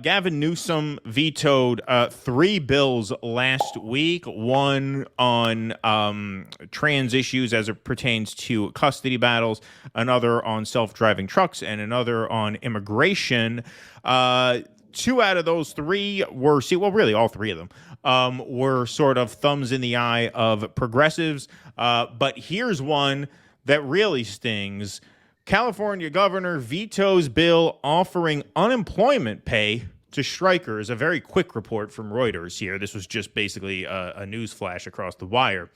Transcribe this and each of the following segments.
Gavin Newsom vetoed three bills last week, one on trans issues as it pertains to custody battles, another on self-driving trucks, and another on immigration. Two out of those three were, really all three of them were sort of thumbs in the eye of progressives. But here's one that really stings. California governor vetoes bill offering unemployment pay to strikers. A very quick report from Reuters here. This was just basically a news flash across the wire.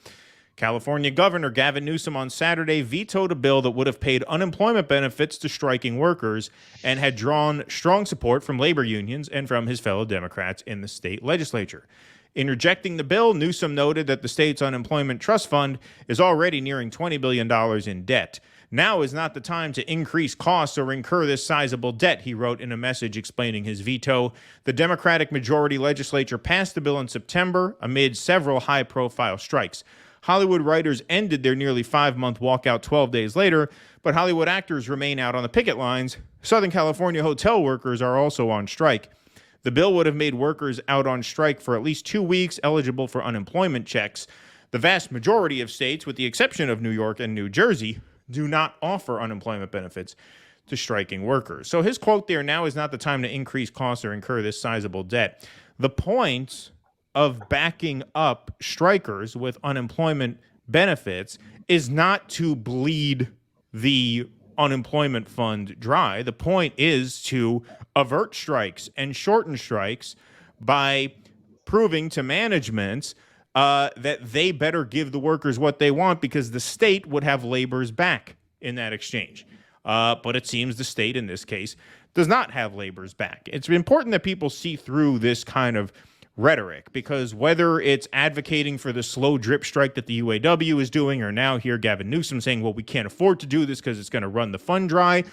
California Governor Gavin Newsom on Saturday vetoed a bill that would have paid unemployment benefits to striking workers and had drawn strong support from labor unions and from his fellow Democrats in the state legislature. In rejecting the bill, Newsom noted that the state's unemployment trust fund is already nearing $20 billion in debt. Now is not the time to increase costs or incur this sizable debt, he wrote in a message explaining his veto. The Democratic majority legislature passed the bill in September amid several high-profile strikes. Hollywood writers ended their nearly 5-month walkout 12 days later, but Hollywood actors remain out on the picket lines. Southern California hotel workers are also on strike. The bill would have made workers out on strike for at least 2 weeks eligible for unemployment checks. The vast majority of states, with the exception of New York and New Jersey, do not offer unemployment benefits to striking workers. So his quote there, now is not the time to increase costs or incur this sizable debt. The point of backing up strikers with unemployment benefits is not to bleed the unemployment fund dry. The point is to avert strikes and shorten strikes by proving to management that they better give the workers what they want because the state would have labor's back in that exchange. But it seems the state in this case does not have labor's back. It's important that people see through this kind of rhetoric because whether it's advocating for the slow drip strike that the UAW is doing or now here Gavin Newsom saying, well, we can't afford to do this because it's going to run the fund dry.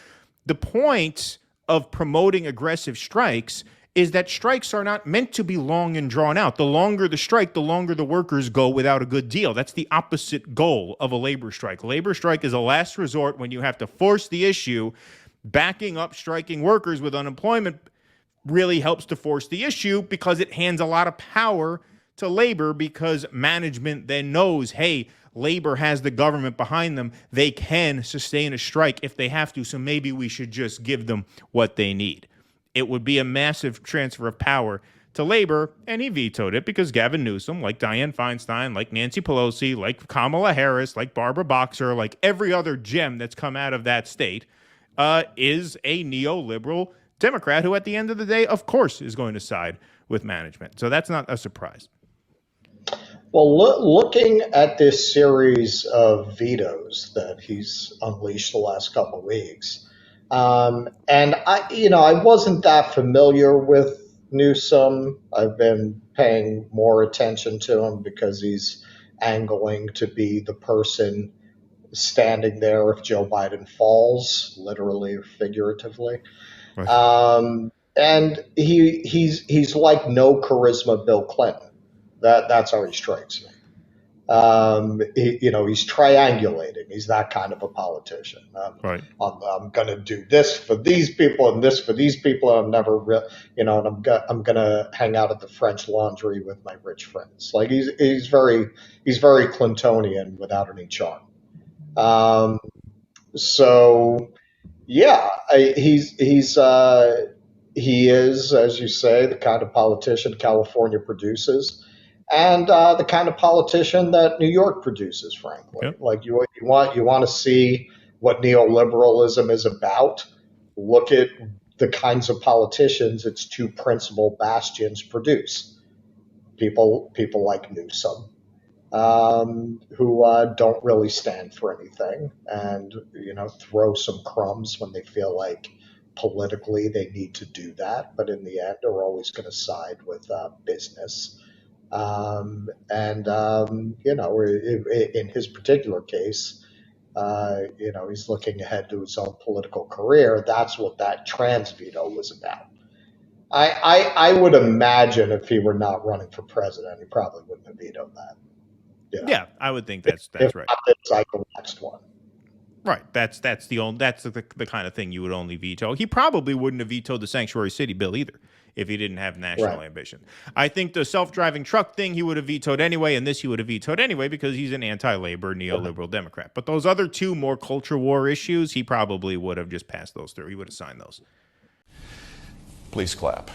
The point of promoting aggressive strikes is that strikes are not meant to be long and drawn out. The longer the strike, the longer the workers go without a good deal. That's the opposite goal of a labor strike. Labor strike is a last resort when you have to force the issue. Backing up striking workers with unemployment really helps to force the issue because it hands a lot of power to labor because management then knows, hey, labor has the government behind them. They can sustain a strike if they have to, so maybe we should just give them what they need. It would be a massive transfer of power to labor, and he vetoed it because Gavin Newsom, like Dianne Feinstein, like Nancy Pelosi, like Kamala Harris, like Barbara Boxer, like every other gem that's come out of that state, is a neoliberal Democrat who, at the end of the day, of course, is going to side with management. So that's not a surprise. Well, looking at this series of vetoes that he's unleashed the last couple of weeks, and I wasn't that familiar with Newsom. I've been paying more attention to him because he's angling to be the person standing there if Joe Biden falls, literally or figuratively. Right. And he's like no charisma Bill Clinton. That's how he strikes me. He's triangulating. He's that kind of a politician. Right. I'm going to do this for these people and this for these people. And I'm never, and I'm going to hang out at the French Laundry with my rich friends. Like he's very Clintonian without any charm. He is, as you say, the kind of politician California produces. And the kind of politician that New York produces, frankly. Yep. Like you want to see what neoliberalism is about. Look at the kinds of politicians its two principal bastions produce. People like Newsom, who don't really stand for anything, and throw some crumbs when they feel like politically they need to do that, but in the end are always going to side with business. In his particular case, he's looking ahead to his own political career. That's what that trans veto was about. I would imagine if he were not running for president, he probably wouldn't have vetoed that. Yeah, I would think that's right. Not this cycle, next one. Right. That's the kind of thing you would only veto. He probably wouldn't have vetoed the sanctuary city bill either if he didn't have national Right. ambition. I think the self-driving truck thing he would have vetoed anyway, and this he would have vetoed anyway because he's an anti-labor neoliberal Democrat. But those other two more culture war issues, he probably would have just passed those through. He would have signed those. Please clap.